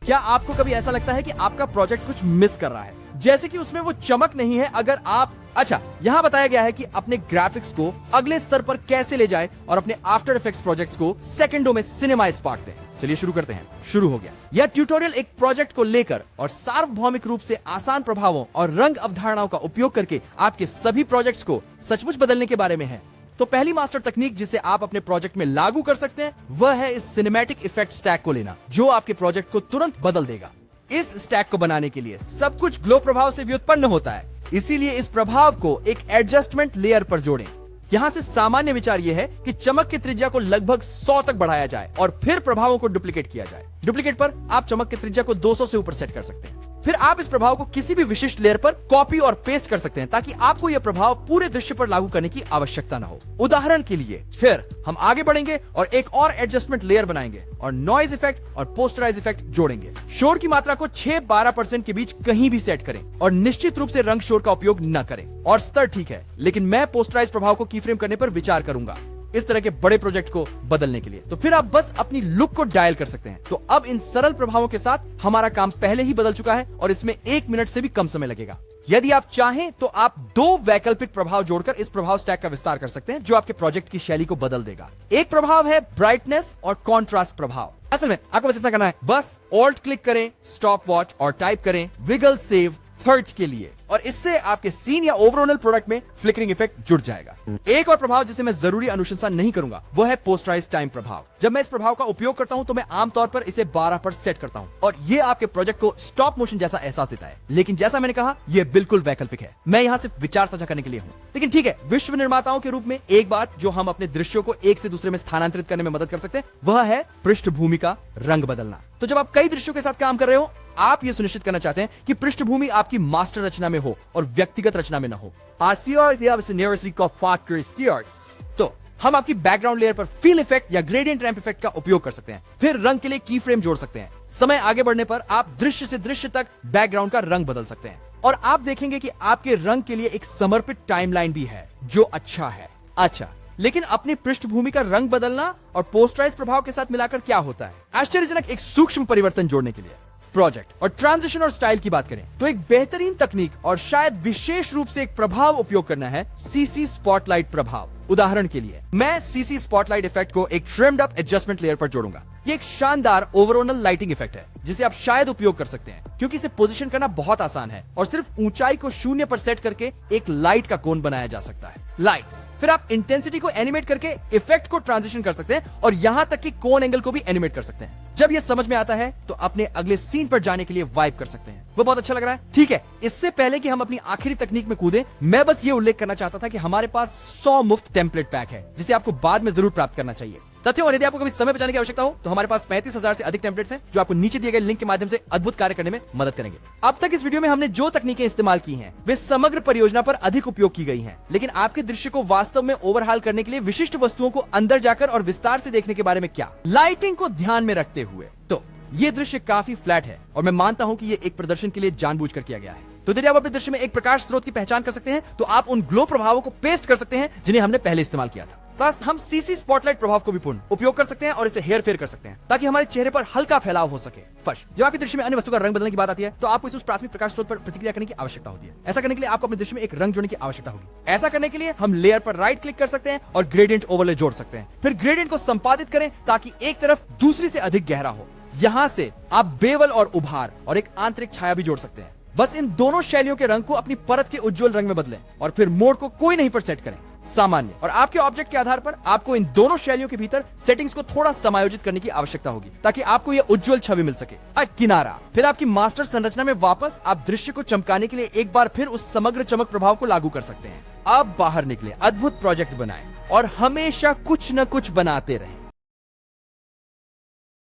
क्या आपको कभी ऐसा लगता है कि आपका प्रोजेक्ट कुछ मिस कर रहा है, जैसे कि उसमें वो चमक नहीं है? अगर आप यहाँ बताया गया है कि अपने ग्राफिक्स को अगले स्तर पर कैसे ले जाए और अपने आफ्टर इफेक्ट्स प्रोजेक्ट्स को सेकंडों में सिनेमा स्पार्क दें। चलिए शुरू करते हैं। शुरू हो गया। यह ट्यूटोरियल एक प्रोजेक्ट को लेकर और सार्वभौमिक रूप से आसान प्रभावों और रंग अवधारणाओं का उपयोग करके आपके सभी प्रोजेक्ट्स को सचमुच बदलने के बारे में है। तो पहली मास्टर तकनीक जिसे आप अपने प्रोजेक्ट में लागू कर सकते हैं वह है इस सिनेमैटिक इफेक्ट स्टैक को लेना, जो आपके प्रोजेक्ट को तुरंत बदल देगा। इस स्टैक को बनाने के लिए सब कुछ ग्लो प्रभाव से व्युत्पन्न होता है, इसीलिए इस प्रभाव को एक एडजस्टमेंट लेयर पर जोड़ें। यहाँ से सामान्य विचार यह है कि चमक की त्रिज्या को लगभग 100 तक बढ़ाया जाए और फिर प्रभावों को डुप्लीकेट किया जाए। डुप्लीकेट पर आप चमक की त्रिज्या को 200 से ऊपर सेट कर सकते हैं। फिर आप इस प्रभाव को किसी भी विशिष्ट लेयर पर कॉपी और पेस्ट कर सकते हैं ताकि आपको यह प्रभाव पूरे दृश्य पर लागू करने की आवश्यकता न हो। उदाहरण के लिए फिर हम आगे बढ़ेंगे और एक और एडजस्टमेंट लेयर बनाएंगे और नॉइज इफेक्ट और पोस्टराइज इफेक्ट जोड़ेंगे। शोर की मात्रा को 6-12% के बीच कहीं भी सेट करें और निश्चित रूप से रंग शोर का उपयोग न करें। और स्तर ठीक है, लेकिन मैं पोस्टराइज प्रभाव को कीफ्रेम करने पर विचार करूंगा इस तरह के बड़े प्रोजेक्ट को बदलने के लिए। तो फिर आप बस अपनी लुक को डायल कर सकते हैं। तो अब इन सरल प्रभावों के साथ हमारा काम पहले ही बदल चुका है और इसमें 1 मिनट से भी कम समय लगेगा। यदि आप चाहें तो आप 2 वैकल्पिक प्रभाव जोड़कर इस प्रभाव स्टैक का विस्तार कर सकते हैं, जो आपके प्रोजेक्ट की शैली को बदल देगा। एक प्रभाव है ब्राइटनेस और कॉन्ट्रास्ट प्रभाव। असल में आपको बस इतना करना है, बस ऑल्ट क्लिक करें, स्टॉप वॉच और टाइप करें विगल सेव थर्ड्स के लिए, और इससे आपके सीन या ओवरऑल प्रोडक्ट में फ्लिकरिंग इफेक्ट जुड़ जाएगा। एक और प्रभाव जिसे मैं जरूरी अनुशंसा नहीं करूंगा वो है पोस्टराइज टाइम प्रभाव। जब मैं इस प्रभाव का उपयोग करता हूं तो मैं आमतौर पर इसे 12 पर सेट करता हूं और ये आपके प्रोजेक्ट को स्टॉप मोशन जैसा एहसास देता है। लेकिन जैसा मैंने कहा, यह बिल्कुल वैकल्पिक है। मैं यहाँ सिर्फ विचार साझा करने के लिए हूँ। लेकिन ठीक है, विश्व निर्माताओं के रूप में एक बात जो हम अपने दृश्यों को एक से दूसरे में स्थानांतरित करने में मदद कर सकते हैं वह है पृष्ठभूमि का रंग बदलना। तो जब आप कई दृश्यों के साथ काम कर रहे हो, आप ये सुनिश्चित करना चाहते हैं कि पृष्ठभूमि आपकी मास्टर रचना में हो और व्यक्तिगत रचना में न हो। तो हम आपकी बैकग्राउंड लेयर पर फील इफेक्ट या ग्रेडियंट रैंप इफेक्ट का उपयोग कर सकते हैं। फिर रंग के लिए की फ्रेम जोड़ सकते हैं। समय आगे बढ़ने पर आप दृश्य से दृश्य तक बैकग्राउंड का रंग बदल सकते हैं और आप देखेंगे कि आपके रंग के लिए एक समर्पित टाइमलाइन भी है, जो अच्छा है। लेकिन अपनी पृष्ठभूमि का रंग बदलना और पोस्टराइज प्रभाव के साथ मिलाकर क्या होता है? आश्चर्यजनक एक सूक्ष्म परिवर्तन जोड़ने के लिए प्रोजेक्ट और ट्रांजिशन और स्टाइल की बात करें तो एक बेहतरीन तकनीक और शायद विशेष रूप से एक प्रभाव उपयोग करना है सीसी स्पॉटलाइट प्रभाव। उदाहरण के लिए मैं सीसी स्पॉटलाइट इफेक्ट को एक ट्रिम्ड अप एडजस्टमेंट लेयर पर जोड़ूंगा। ये एक शानदार ओवरऑल लाइटिंग इफेक्ट है जिसे आप शायद उपयोग कर सकते हैं क्योंकि इसे पोजीशन करना बहुत आसान है और सिर्फ ऊंचाई को 0 पर सेट करके एक लाइट का कोन बनाया जा सकता है। लाइट्स, फिर आप इंटेंसिटी को एनिमेट करके इफेक्ट को ट्रांजिशन कर सकते हैं और यहां तक कि कोन एंगल को भी एनिमेट कर सकते हैं। जब ये समझ में आता है तो अपने अगले सीन पर जाने के लिए वाइप कर सकते हैं। वो बहुत अच्छा लग रहा है। ठीक है, इससे पहले कि हम अपनी आखिरी तकनीक में कूदें, मैं बस ये उल्लेख करना चाहता था कि हमारे पास 100 मुफ्त टेम्पलेट पैक है जिसे आपको बाद में जरूर प्राप्त करना चाहिए। तथ्यों, और यदि आपको कभी समय बचाने की आवश्यकता हो तो हमारे पास 35,000 से अधिक टेम्पलेट्स हैं जो आपको नीचे दिए गए लिंक के माध्यम से अद्भुत कार्य करने में मदद करेंगे। अब तक इस वीडियो में हमने जो तकनीकें इस्तेमाल की हैं वे समग्र परियोजना पर अधिक उपयोग की गई हैं, लेकिन आपके दृश्य को वास्तव में ओवरहाल करने के लिए विशिष्ट वस्तुओं को अंदर जाकर और विस्तार से देखने के बारे में क्या? लाइटिंग को ध्यान में रखते हुए तो ये दृश्य काफी फ्लैट है और मैं मानता हूं कि ये एक प्रदर्शन के लिए जानबूझकर किया गया है। तो यदि आप अपने दृश्य में एक प्रकाश स्रोत की पहचान कर सकते हैं तो आप उन ग्लो प्रभावों को पेस्ट कर सकते हैं जिन्हें हमने पहले इस्तेमाल किया था। बस हम सीसी स्पॉटलाइट प्रभाव को भी पूर्ण उपयोग कर सकते हैं और इसे हेर फेर कर सकते हैं ताकि हमारे चेहरे पर हल्का फैलाव हो सके। जब आपके दृश्य में अन्य वस्तु का रंग बदलने की बात आती है तो आपको उस प्राथमिक प्रकाश स्रोत पर प्रतिक्रिया करने की आवश्यकता होती है। ऐसा करने के लिए आपको अपने दृश्य में एक रंग जोड़ने की आवश्यकता होगी। ऐसा करने के लिए हम लेयर पर राइट क्लिक कर सकते हैं और ग्रेडियंट ओवरले जोड़ सकते हैं। फिर ग्रेडियंट को संपादित करें ताकि एक तरफ दूसरी से अधिक गहरा हो। यहाँ से आप बेवल और उभार और एक आंतरिक छाया भी जोड़ सकते हैं। बस इन दोनों शैलियों के रंग को अपनी परत के उज्जवल रंग में बदलें और फिर मोड को कोई नहीं पर सेट करें, सामान्य। और आपके ऑब्जेक्ट के आधार पर आपको इन दोनों शैलियों के भीतर सेटिंग्स को थोड़ा समायोजित करने की आवश्यकता होगी ताकि आपको यह उज्जवल छवि मिल सके। किनारा, फिर आपकी मास्टर संरचना में वापस आप दृश्य को चमकाने के लिए एक बार फिर उस समग्र चमक प्रभाव को लागू कर सकते हैं। अब बाहर निकले, अद्भुत प्रोजेक्ट बनाएं और हमेशा कुछ न कुछ बनाते रहें।